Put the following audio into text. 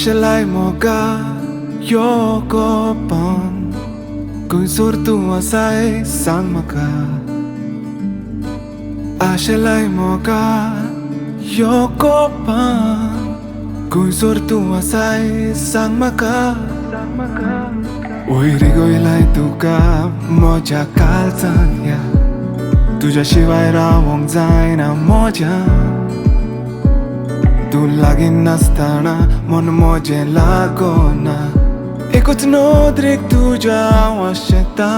Ashela Moga yo gopan Khuisor tu asai sang maka Ashela Moga yo gopan Khuisor tu asai sang maka Oi rigoila tuka Mojea kalzan ya Tujea shivai ravonk Zaina mojean Tu lagim nastana monje lagona Ekuch nodrek tuja asheta